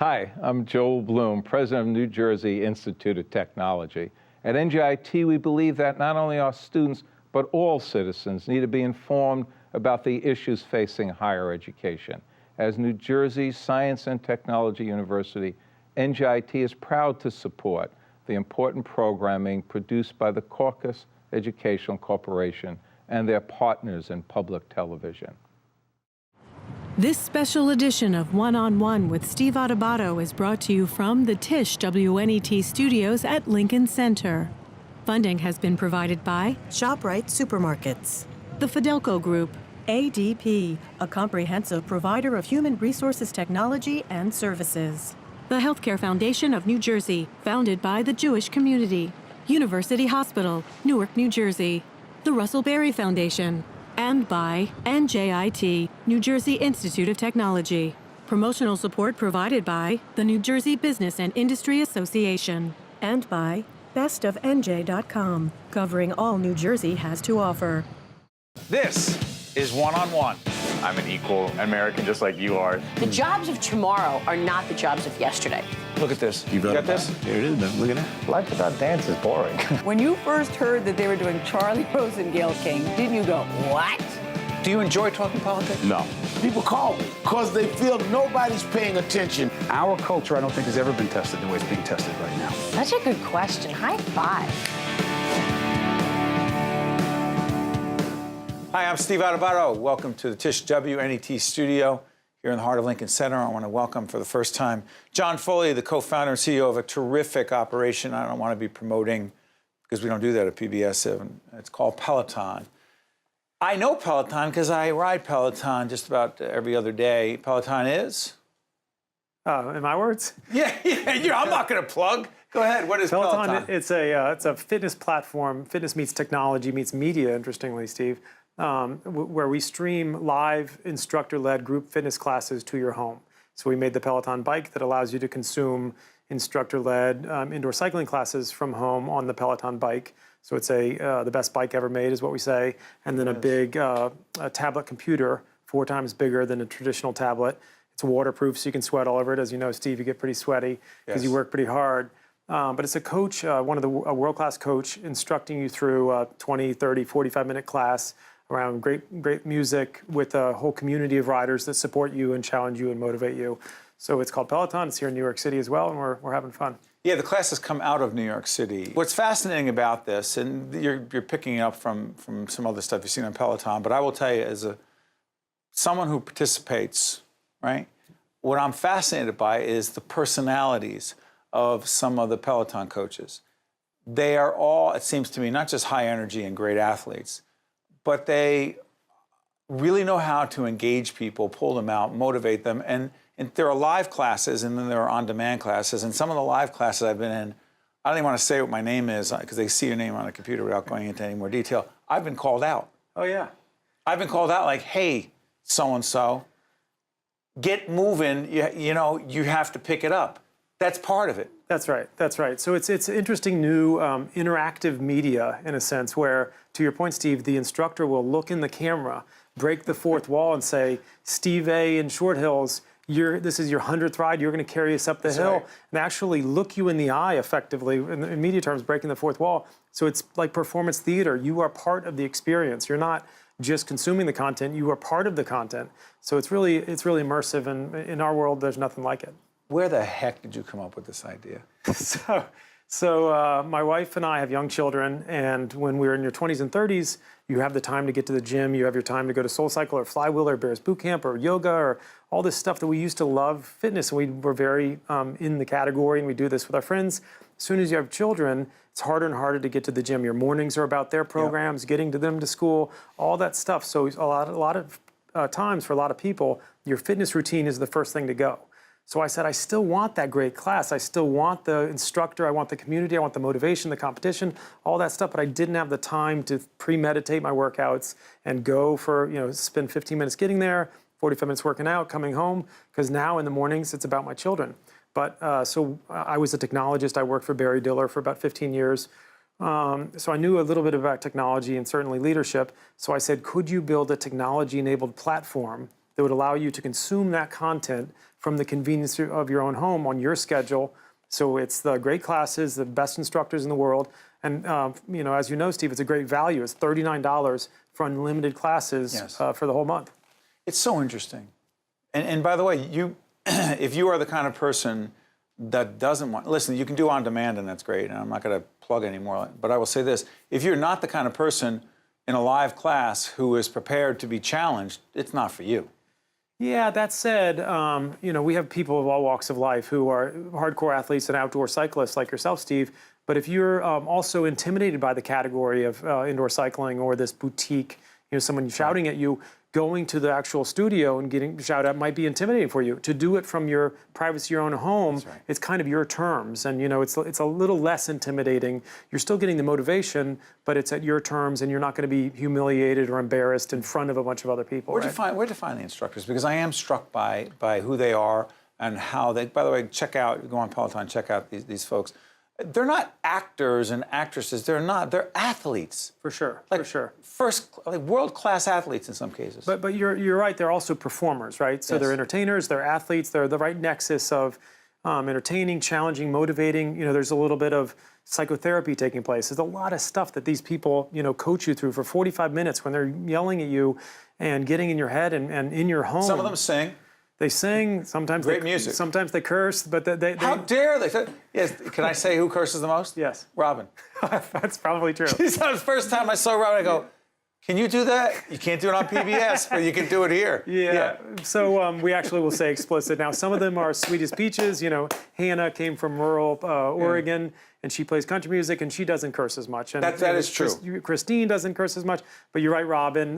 Hi, I'm Joel Bloom, president of New Jersey Institute of Technology. At NJIT, we believe that not only our students, but all citizens need to be informed about the issues facing higher education. As New Jersey's Science and Technology University, NJIT is proud to support the important programming produced by the Caucus Educational Corporation and their partners in public television. This special edition of One-on-One with Steve Adubato is brought to you from the Tisch WNET studios at Lincoln Center. Funding has been provided by ShopRite Supermarkets, the Fidelco Group, ADP, a comprehensive provider of human resources technology and services, the Healthcare Foundation of New Jersey, founded by the Jewish community, University Hospital, Newark, New Jersey, the Russell Berry Foundation, and by NJIT, New Jersey Institute of Technology. Promotional support provided by the New Jersey Business and Industry Association. and by bestofnj.com, covering all New Jersey has to offer. This is One-on-One. I'm an equal American just like you are. The jobs of tomorrow are not the jobs of yesterday. Look at this. You got this? Here it is, man. Look at that. Life without dance is boring. When you first heard that they were doing Charlie Rose and Gayle King, didn't you go, what? Do you enjoy talking politics? No. People call me because they feel nobody's paying attention. Our culture, I don't think, has ever been tested the way it's being tested right now. Such a good question. High five. Hi, I'm Steve Adubato. Welcome to the Tisch WNET studio here in the heart of Lincoln Center. I want to welcome for the first time John Foley, the co-founder and CEO of a terrific operation I don't want to be promoting because we don't do that at PBS. It's called Peloton. I know Peloton because I ride Peloton just about every other day. Peloton is? In my words? Yeah, I'm not going to plug. Go ahead. What is Peloton? It's a fitness platform. Fitness meets technology, meets media, interestingly, Steve, where we stream live instructor-led group fitness classes to your home. So we made the Peloton bike that allows you to consume instructor-led indoor cycling classes from home on the Peloton bike. So it's the best bike ever made is what we say. And then a big a tablet computer, 4 times bigger than a traditional tablet. It's waterproof, so you can sweat all over it. As you know, Steve, you get pretty sweaty because you work pretty hard. But it's a coach, a world-class coach instructing you through a 20, 30, 45-minute class around great music with a whole community of riders that support you and challenge you and motivate you. So it's called Peloton. It's here in New York City as well, and we're having fun. Yeah, the classes come out of New York City. What's fascinating about this, and you're picking it up from some other stuff you've seen on Peloton, but I will tell you, as someone who participates, right, what I'm fascinated by is the personalities of some of the Peloton coaches. They are all, it seems to me, not just high energy and great athletes, but they really know how to engage people, pull them out, motivate them. And there are live classes, and then there are on-demand classes. And some of the live classes I've been in, I don't even want to say what my name is because they see your name on a computer without going into any more detail. I've been called out. Oh, yeah. I've been called out like, hey, so-and-so, get moving. You have to pick it up. That's part of it. That's right. That's right. So it's interesting new interactive media in a sense where, to your point, Steve, the instructor will look in the camera, break the fourth wall and say, Steve A. in Short Hills, this is your 100th ride, you're going to carry us up the hill, and actually look you in the eye effectively, in media terms, breaking the fourth wall. So it's like performance theater. You are part of the experience. You're not just consuming the content, you are part of the content. So it's really immersive, and in our world, there's nothing like it. Where the heck did you come up with this idea? So my wife and I have young children, and when we're in your 20s and 30s, you have the time to get to the gym, you have your time to go to SoulCycle or Flywheel or Bears Boot Camp or yoga or all this stuff that we used to love fitness, and we were very in the category, and we do this with our friends. As soon as you have children, it's harder and harder to get to the gym. Your mornings are about their programs, getting to them to school, all that stuff. So a lot of times for a lot of people, your fitness routine is the first thing to go. So I said, I still want that great class. I still want the instructor. I want the community. I want the motivation, the competition, all that stuff. But I didn't have the time to premeditate my workouts and go for, spend 15 minutes getting there, 45 minutes working out, coming home. Because now in the mornings, it's about my children. But so I was a technologist. I worked for Barry Diller for about 15 years. So I knew a little bit about technology and certainly leadership. So I said, could you build a technology-enabled platform that would allow you to consume that content from the convenience of your own home on your schedule. So it's the great classes, the best instructors in the world. And, as you know, Steve, it's a great value. It's $39 for unlimited classes for the whole month. It's so interesting. And by the way, if you are the kind of person that doesn't want, listen, you can do on demand and that's great, and I'm not going to plug anymore, but I will say this, if you're not the kind of person in a live class who is prepared to be challenged, it's not for you. Yeah, that said, we have people of all walks of life who are hardcore athletes and outdoor cyclists like yourself, Steve, but if you're also intimidated by the category of indoor cycling or this boutique, someone shouting at you, going to the actual studio and getting shouted at might be intimidating for you. To do it from your privacy, your own home, it's kind of your terms. And, it's a little less intimidating. You're still getting the motivation, but it's at your terms, and you're not going to be humiliated or embarrassed in front of a bunch of other people. Where'd you find the instructors? Because I am struck by who they are and how they, by the way, go on Peloton, check out these folks. They're not actors and actresses. They're athletes. For sure, for sure. World-class athletes in some cases. But you're right. They're also performers, right? So they're entertainers. They're athletes. They're the right nexus of entertaining, challenging, motivating. There's a little bit of psychotherapy taking place. There's a lot of stuff that these people, coach you through for 45 minutes when they're yelling at you and getting in your head and in your home. Some of them sing. They sing, sometimes great music. Sometimes they curse, but they How dare they? Yes, can I say who curses the most? Yes. Robin. That's probably true. The first time I saw Robin, I go, can you do that? You can't do it on PBS, but you can do it here. Yeah. So we actually will say explicit. Now, some of them are sweet as peaches. Hannah came from rural Oregon, and she plays country music, and she doesn't curse as much. And that is true. Christine doesn't curse as much, but you're right, Robin.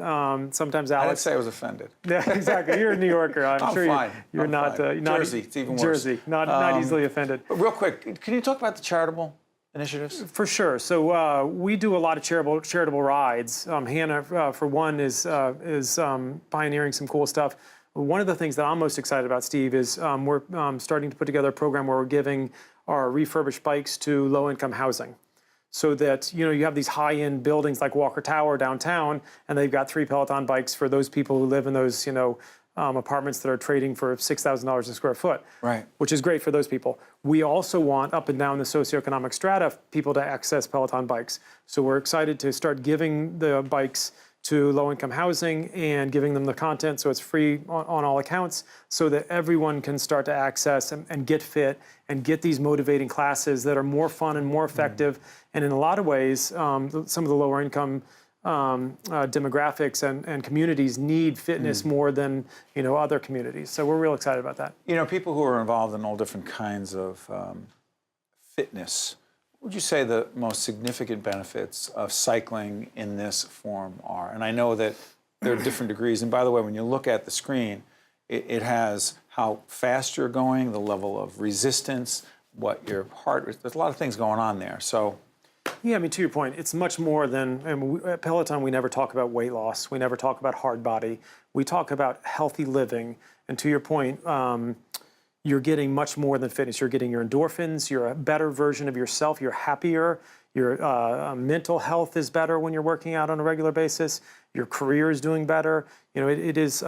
Sometimes Alex. I didn't say I was offended. Yeah, exactly. You're a New Yorker. I'm sure fine. You're not. Jersey, it's even worse. Jersey, not easily offended. But real quick, can you talk about the charitable initiatives? For sure. So we do a lot of charitable rides. Hannah, for one, is pioneering some cool stuff. One of the things that I'm most excited about, Steve, is we're starting to put together a program where we're giving our refurbished bikes to low-income housing, so that you have these high-end buildings like Walker Tower downtown, and they've got 3 Peloton bikes for those people who live in those apartments that are trading for $6,000 a square foot, right? Which is great for those people. We also want up and down the socioeconomic strata people to access Peloton bikes. So we're excited to start giving the bikes to low-income housing and giving them the content so it's free on all accounts, so that everyone can start to access and get fit and get these motivating classes that are more fun and more effective. And in a lot of ways, some of the lower income demographics and communities need fitness more than other communities. So we're real excited about that. People who are involved in all different kinds of fitness, what would you say the most significant benefits of cycling in this form are? And I know that there are different degrees. And by the way, when you look at the screen, it has how fast you're going, the level of resistance, what your heart rate. There's a lot of things going on there. So. Yeah, to your point, it's much more than, at Peloton, we never talk about weight loss. We never talk about hard body. We talk about healthy living. And to your point, you're getting much more than fitness. You're getting your endorphins. You're a better version of yourself. You're happier. Your mental health is better when you're working out on a regular basis. Your career is doing better. It is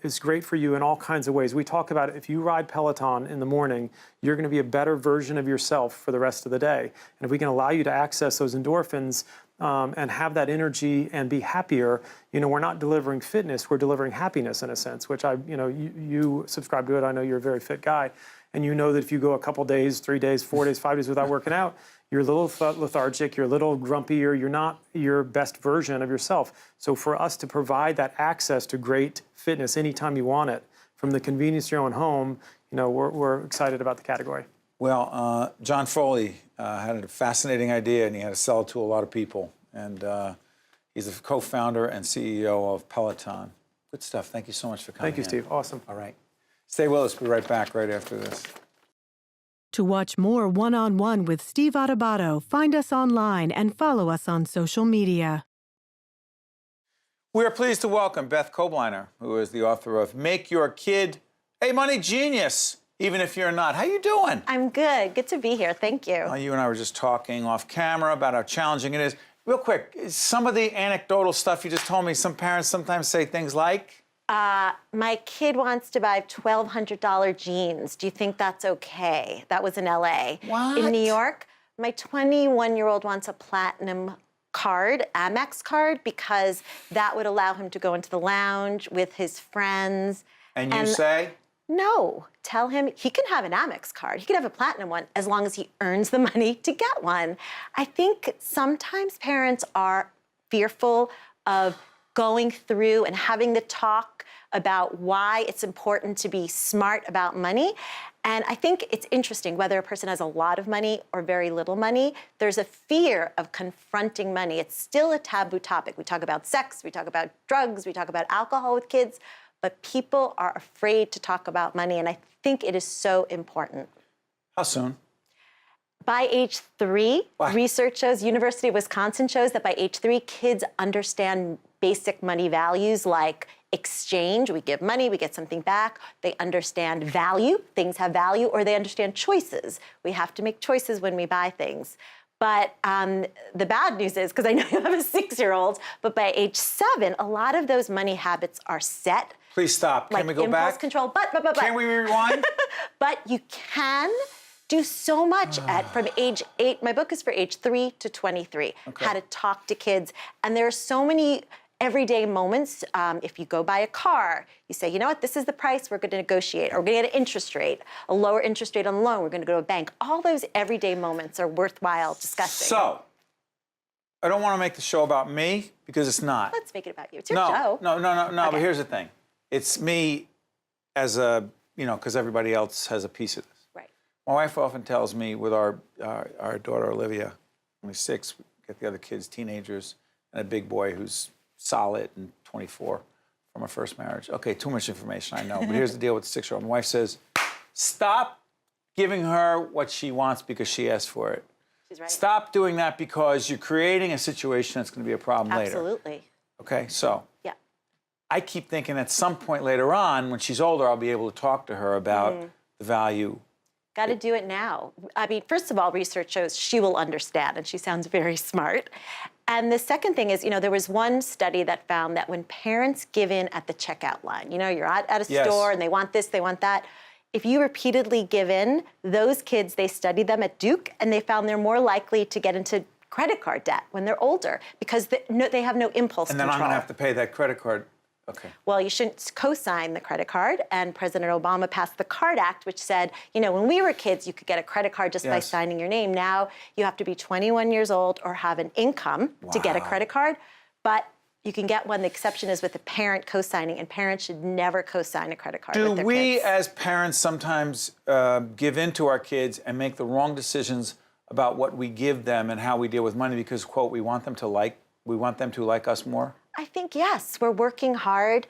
it's great for you in all kinds of ways. We talk about it. If you ride Peloton in the morning, you're going to be a better version of yourself for the rest of the day. And if we can allow you to access those endorphins and have that energy and be happier, we're not delivering fitness. We're delivering happiness in a sense, which you subscribe to it. I know you're a very fit guy. And you know that if you go a couple days, 3 days, 4 days, 5 days without working out, you're a little lethargic, you're a little grumpier, you're not your best version of yourself. So for us to provide that access to great fitness anytime you want it, from the convenience of your own home, we're excited about the category. Well, John Foley had a fascinating idea, and he had to sell it to a lot of people. And he's the co-founder and CEO of Peloton. Good stuff. Thank you so much for coming. Thank you, Steve. Awesome. All right. Stay with us. We'll be right back right after this. To watch more one-on-one with Steve Adubato, find us online and follow us on social media. We are pleased to welcome Beth Kobliner, who is the author of Make Your Kid a Money Genius, Even If You're Not. How you doing? I'm good. Good to be here. Thank you. You and I were just talking off camera about how challenging it is. Real quick, some of the anecdotal stuff you just told me, some parents sometimes say things like? My kid wants to buy $1,200 jeans. Do you think that's okay? That was in LA. What? In New York, my 21-year-old wants a platinum card, Amex card, because that would allow him to go into the lounge with his friends. And you say? No, tell him he can have an Amex card. He can have a platinum one as long as he earns the money to get one. I think sometimes parents are fearful of going through and having the talk about why it's important to be smart about money. And I think it's interesting whether a person has a lot of money or very little money, there's a fear of confronting money. It's still a taboo topic. We talk about sex, we talk about drugs, we talk about alcohol with kids, but people are afraid to talk about money, and I think it is so important. How soon? By age 3, What? research shows, University of Wisconsin shows that by age 3, kids understand basic money values like exchange. We give money, we get something back. They understand value, things have value, or they understand choices. We have to make choices when we buy things. But the bad news is, because I know you have a 6-year-old, but by age 7, a lot of those money habits are set. Please stop. Like Can we go impulse back? control, but. Can we rewind? But you can do so much from age 8. My book is for age 3 to 23, how to talk to kids. And there are so many everyday moments. If you go buy a car, you say, you know what, this is the price, we're going to negotiate, or we're going to get an interest rate, a lower interest rate on the loan, we're going to go to a bank. All those everyday moments are worthwhile discussing. So, I don't want to make the show about me, because it's not. Let's make it about you. It's your show. No, Okay. but here's the thing. It's me as a, because everybody else has a piece of this. Right. My wife often tells me with our daughter, Olivia, only 6, we get the other kids, teenagers, and a big boy who's solid and 24 from our first marriage. Okay, too much information, I know, but here's the deal with the 6-year-old. My wife says, stop giving her what she wants because she asked for it. She's right. Stop doing that because you're creating a situation that's going to be a problem later. Absolutely. Okay, so Yeah. I keep thinking at some point later on, when she's older, I'll be able to talk to her about the value. Got to do it now. I mean, first of all, research shows she will understand, and she sounds very smart. And the second thing is, there was one study that found that when parents give in at the checkout line, you're at a store and they want this, they want that. If you repeatedly give in, those kids, they studied them at Duke, and they found they're more likely to get into credit card debt when they're older because they have no impulse And then control. I'm going to have to pay that credit card. Okay. Well, you shouldn't co-sign the credit card, and President Obama passed the CARD Act, which said, when we were kids, you could get a credit card just by signing your name. Now, you have to be 21 years old or have an income to get a credit card, but you can get one. The exception is with a parent co-signing, and parents should never co-sign a credit card with their Do we, kids. as parents, sometimes give in to our kids and make the wrong decisions about what we give them and how we deal with money because, quote, we want them to like us more? I think, yes, we're working hard.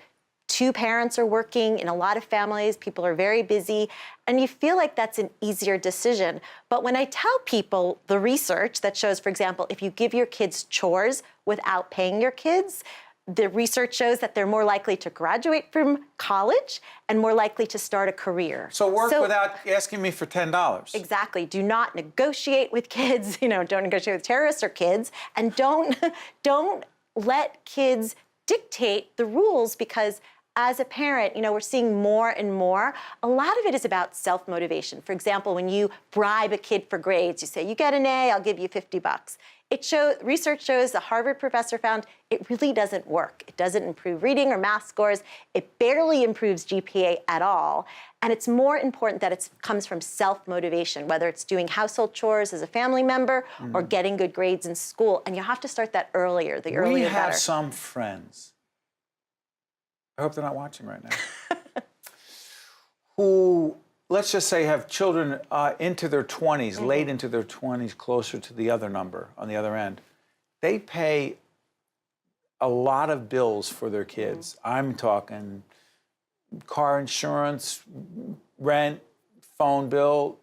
2 parents are working. In a lot of families, people are very busy, and you feel like that's an easier decision. But when I tell people the research that shows, for example, if you give your kids chores without paying your kids, the research shows that they're more likely to graduate from college and more likely to start a career. So work without asking me for $10. Exactly. Do not negotiate with kids. Don't negotiate with terrorists or kids, and don't let kids dictate the rules, because as a parent, we're seeing more and more. A lot of it is about self-motivation. For example, when you bribe a kid for grades, you say, you get an A, I'll give you $50. Research shows, the Harvard professor found, it really doesn't work. It doesn't improve reading or math scores. It barely improves GPA at all. And it's more important that it comes from self-motivation, whether it's doing household chores as a family member or getting good grades in school. And you have to start that earlier, the earlier the better. We have some friends, I hope they're not watching right now, who, let's just say, have children into their 20s, late into their 20s, closer to the other number on the other end. They pay a lot of bills for their kids. I'm talking car insurance, rent, phone bill.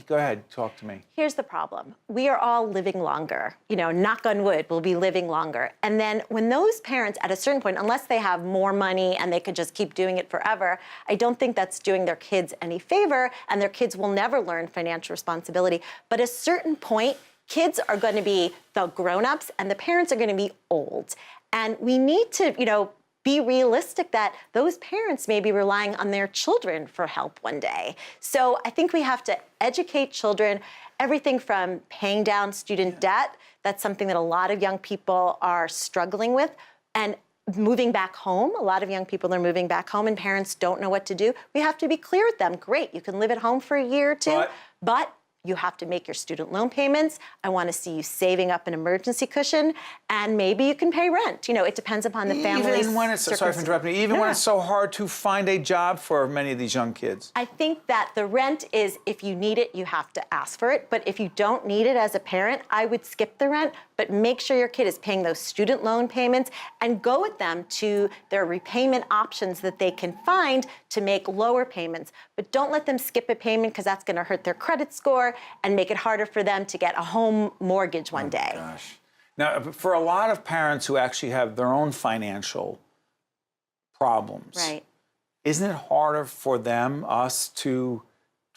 Go ahead, talk to me. Here's the problem. We are all living longer. Knock on wood, we'll be living longer. And then when those parents, at a certain point, unless they have more money and they could just keep doing it forever, I don't think that's doing their kids any favor, and their kids will never learn financial responsibility. But at a certain point, kids are going to be the grown-ups and the parents are going to be old. And we need to, be realistic that those parents may be relying on their children for help one day. So I think we have to educate children, everything from paying down student debt. That's something that a lot of young people are struggling with. And moving back home, a lot of young people are moving back home and parents don't know what to do. We have to be clear with them. Great, you can live at home for a year or two, but you have to make your student loan payments. I want to see you saving up an emergency cushion, and maybe you can pay rent. You know, it depends upon the family's Even when it's, sorry for interrupting, even when it's so hard to find a job for many of these young kids. I think that the rent is, if you need it, you have to ask for it. But if you don't need it as a parent, I would skip the rent, but make sure your kid is paying those student loan payments and go with them to their repayment options that they can find to make lower payments. But don't let them skip a payment, because that's going to hurt their credit score and make it harder for them to get a home mortgage one day. Gosh. Now, for a lot of parents who actually have their own financial problems, right, isn't it harder for them, us, to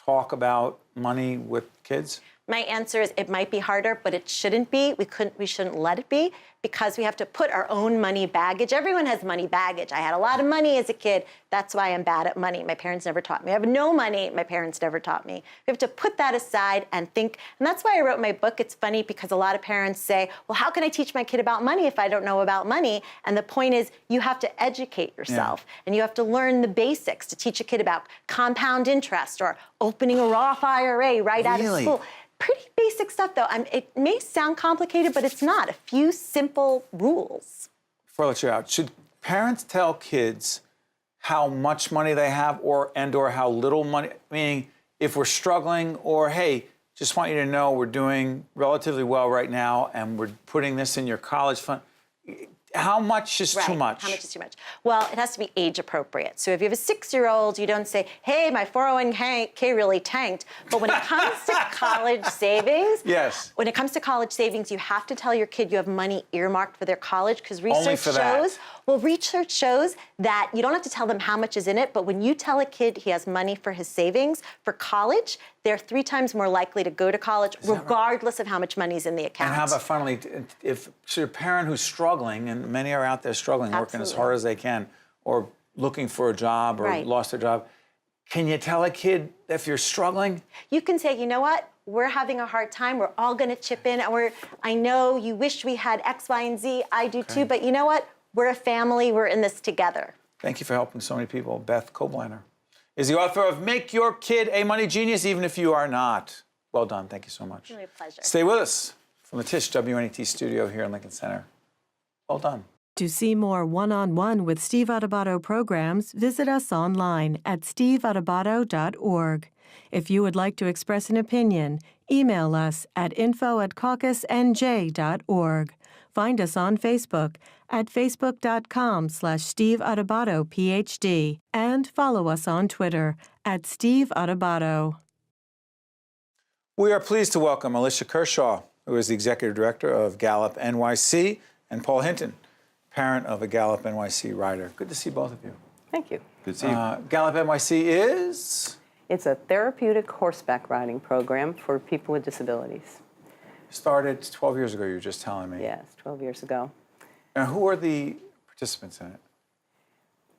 talk about money with kids? My answer is it might be harder, but it shouldn't be. We shouldn't let it be, because we have to put our own money baggage. Everyone has money baggage. I had a lot of money as a kid. That's why I'm bad at money. My parents never taught me. I have no money. My parents never taught me. We have to put that aside and think. And that's why I wrote my book. It's funny because a lot of parents say, well, how can I teach my kid about money if I don't know about money? And the point is, you have to educate yourself. And you have to learn the basics to teach a kid about compound interest or opening a Roth IRA right out of school. Pretty basic stuff, though. It may sound complicated, but it's not. A few simple rules. Before I let you out, should parents tell kids how much money they have or how little money? Meaning, if we're struggling, or, hey, just want you to know we're doing relatively well right now and we're putting this in your college fund. How much is too much? How much is too much? Well, it has to be age appropriate. So if you have a 6-year-old, you don't say, hey, my 401k really tanked. But when it comes to college savings, when it comes to college savings, you have to tell your kid you have money earmarked for their college, because research shows that you don't have to tell them how much is in it, but when you tell a kid he has money for his savings for college, they're 3 times more likely to go to college, regardless of how much money's in the account. And how about, finally, if you're a parent who's struggling, and many are out there struggling, working as hard as they can, or looking for a job, or lost their job, can you tell a kid if you're struggling? You can say, you know what? We're having a hard time. We're all going to chip in. And I know you wish we had X, Y, and Z. I do too. But you know what? We're a family. We're in this together. Thank you for helping so many people. Beth Kobliner is the author of Make Your Kid a Money Genius, Even If You Are Not. Well done. Thank you so much. Really a pleasure. Stay with us from the Tisch WNET studio here in Lincoln Center. Well done. To see more one-on-one with Steve Adubato programs, visit us online at steveadubato.org. If you would like to express an opinion, email us at info@caucusnj.org. Find us on Facebook at facebook.com/Steve Adubato PhD, and follow us on Twitter at Steve Adubato. We are pleased to welcome Alicia Kershaw, who is the Executive Director of GallopNYC, and Paul Hinton, parent of a GallopNYC rider. Good to see both of you. Thank you. Good to see you. GallopNYC is? It's a therapeutic horseback riding program for people with disabilities. Started 12 years ago, you were just telling me. Yes, 12 years ago. And who are the participants in it?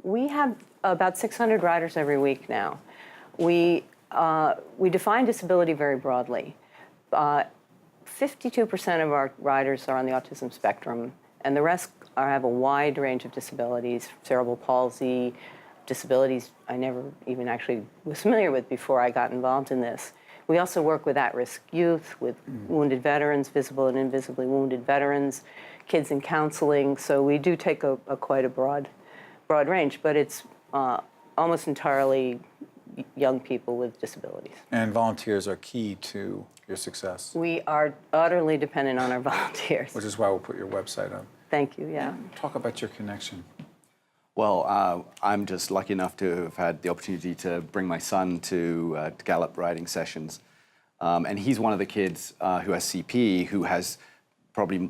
We have about 600 riders every week now. We define disability very broadly. 52% of our riders are on the autism spectrum, and the rest have a wide range of disabilities, cerebral palsy, disabilities I never even actually was familiar with before I got involved in this. We also work with at-risk youth, with wounded veterans, visible and invisibly wounded veterans, kids in counseling. So we do take quite a broad range, but it's almost entirely young people with disabilities. And volunteers are key to your success. We are utterly dependent on our volunteers. Which is why we'll put your website up. Thank you, yeah. Talk about your connection. Well, I'm just lucky enough to have had the opportunity to bring my son to Gallop riding sessions. And he's one of the kids who has CP, who has probably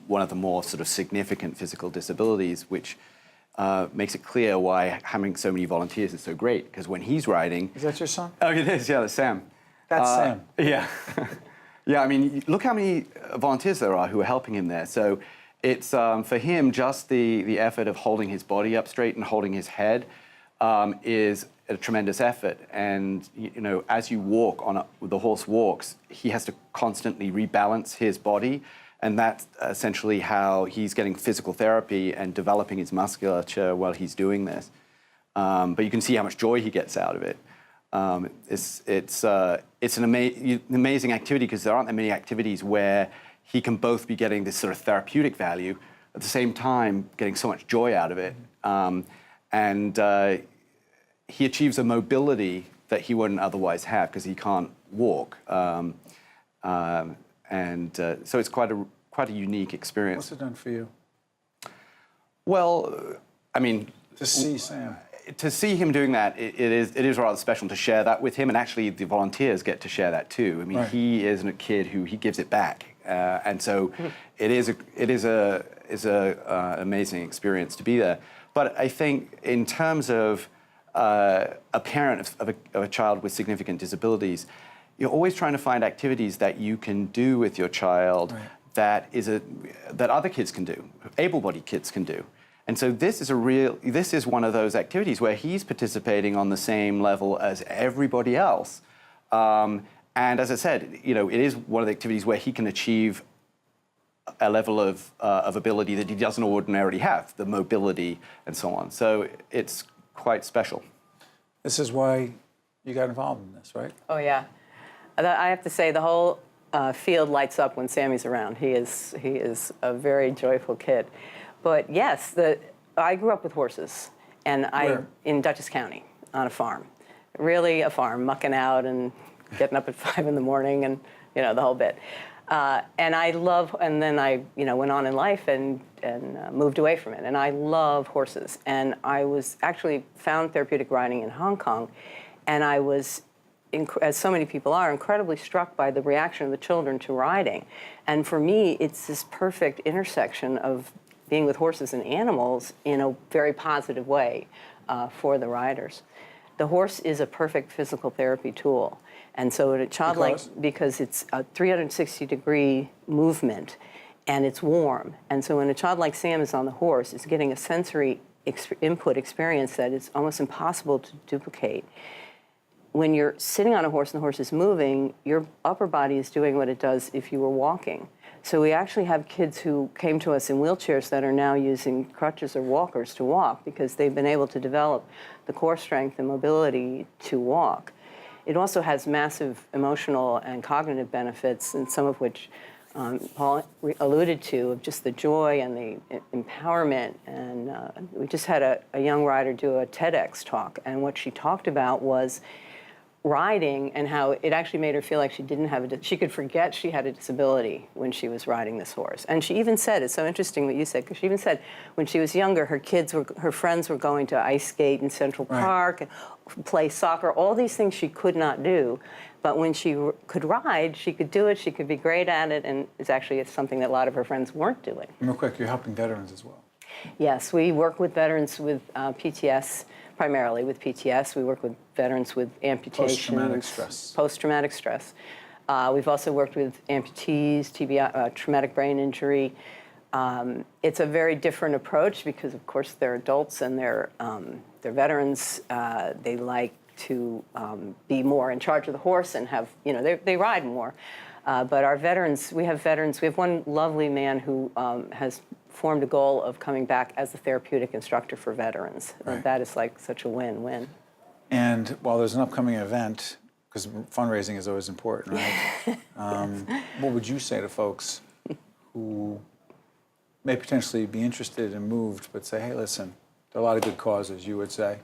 one of the more sort of significant physical disabilities, which makes it clear why having so many volunteers is so great. Because when he's riding... Is that your son? Oh, it is, yeah, that's Sam. That's Sam. Yeah. Yeah, I mean, look how many volunteers there are who are helping him there. So It's for him, just the effort of holding his body up straight and holding his head is a tremendous effort. And as you walk the horse walks, he has to constantly rebalance his body, and that's essentially how he's getting physical therapy and developing his musculature while he's doing this. But you can see how much joy he gets out of it. It's an amazing activity, because there aren't that many activities where he can both be getting this sort of therapeutic value at the same time getting so much joy out of it. And he achieves a mobility that he wouldn't otherwise have because he can't walk. So it's quite a unique experience. What's it done for you? Well, I mean, to see Sam. To see him doing that, it is rather special to share that with him, and actually the volunteers get to share that too. I mean, he is a kid who he gives it back, and so it is an amazing experience to be there. But I think in terms of a parent of a child with significant disabilities, you're always trying to find activities that you can do with your child that other kids can do, able-bodied kids can do. And so this is one of those activities where he's participating on the same level as everybody else. And as I said, it is one of the activities where he can achieve a level of ability that he doesn't ordinarily have, the mobility and so on. So it's quite special. This is why you got involved in this, right? Oh, yeah. I have to say, the whole field lights up when Sammy's around. He is a very joyful kid. But yes, I grew up with horses, and in Dutchess County on a farm, really a farm, mucking out and getting up at 5 in the morning, and the whole bit. And then I went on in life and moved away from it. And I love horses. And I was actually found therapeutic riding in Hong Kong, and I was, as so many people are, incredibly struck by the reaction of the children to riding. And for me, it's this perfect intersection of being with horses and animals in a very positive way for the riders. The horse is a perfect physical therapy tool. And so in a child because it's a 360-degree movement and it's warm. And so when a child like Sam is on the horse, it's getting a sensory input experience that is almost impossible to duplicate. When you're sitting on a horse and the horse is moving, your upper body is doing what it does if you were walking. So we actually have kids who came to us in wheelchairs that are now using crutches or walkers to walk because they've been able to develop the core strength and mobility to walk. It also has massive emotional and cognitive benefits, and some of which Paul alluded to, of just the joy and the empowerment. And we just had a young rider do a TEDx talk, and what she talked about was riding and how it actually made her feel like she could forget she had a disability when she was riding this horse. And she even said, it's so interesting what you said, because she even said when she was younger, her friends were going to ice skate in Central Park and play soccer, all these things she could not do. But when she could ride, she could do it, she could be great at it, and it's something that a lot of her friends weren't doing. Real quick, you're helping veterans as well. Yes, we work with veterans with PTS, primarily with PTS. We work with veterans with amputations. Post-traumatic stress. Post-traumatic stress. We've also worked with amputees, TBI, traumatic brain injury. It's a very different approach because, of course, they're adults and they're veterans. They like to be more in charge of the horse and have, they ride more. But our veterans, we have one lovely man who has formed a goal of coming back as a therapeutic instructor for veterans. Right. That is like such a win-win. And while there's an upcoming event, because fundraising is always important, right? What would you say to folks who may potentially be interested and moved, but say, hey, listen, there are a lot of good causes, you would say?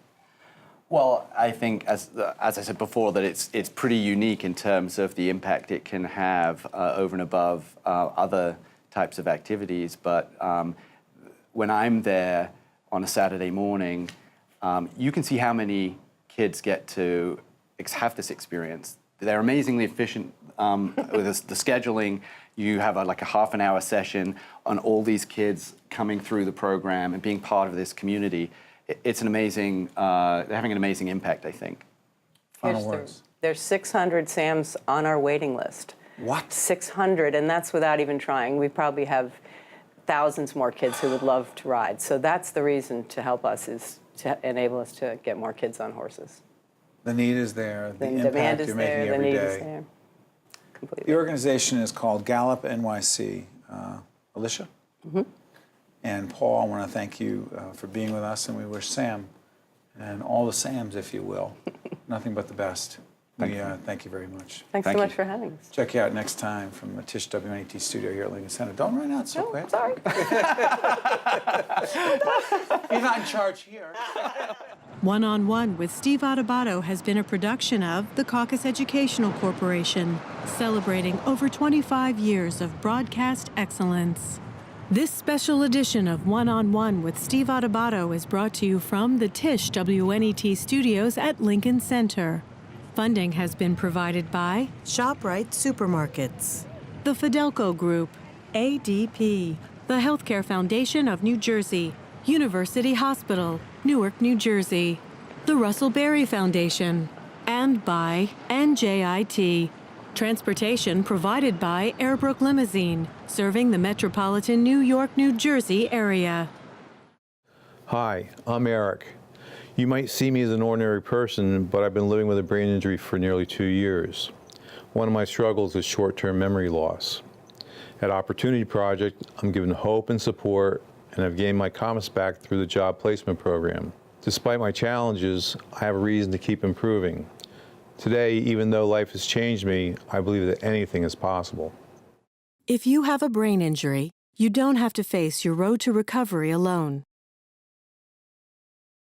Well, I think, as I said before, that it's pretty unique in terms of the impact it can have over and above other types of activities. But when I'm there on a Saturday morning, you can see how many kids get to have this experience. They're amazingly efficient with the scheduling. You have a half an hour session on all these kids coming through the program and being part of this community. It's an amazing, they're having an amazing impact, I think. Final words. There's 600 SAMs on our waiting list. What? 600, and that's without even trying. We probably have thousands more kids who would love to ride. So that's the reason to help us, is to enable us to get more kids on horses. The need is there. The demand impact is you're there. making The every need day. is there. Completely. The organization is called GallopNYC. Alicia? And Paul, I want to thank you for being with us, and we wish Sam and all the Sams, if you will, nothing but the best. Thank you very much. Thanks so much for having us. Check you out next time from the Tisch WNET studio here at Lincoln Center. Don't run out so quick. Sorry. You're not in charge here. One-on-One with Steve Adubato has been a production of the Caucus Educational Corporation, celebrating over 25 years of broadcast excellence. This special edition of One-on-One with Steve Adubato is brought to you from the Tisch WNET studios at Lincoln Center. Funding has been provided by ShopRite Supermarkets, the Fidelco Group, ADP, the Healthcare Foundation of New Jersey, University Hospital, Newark, New Jersey, the Russell Berry Foundation, and by NJIT. Transportation provided by Airbrook Limousine, serving the metropolitan New York, New Jersey area. Hi, I'm Eric. You might see me as an ordinary person, but I've been living with a brain injury for nearly 2 years. One of my struggles is short-term memory loss. At Opportunity Project, I'm given hope and support, and I've gained my confidence back through the job placement program. Despite my challenges, I have a reason to keep improving. Today, even though life has changed me, I believe that anything is possible. If you have a brain injury, you don't have to face your road to recovery alone.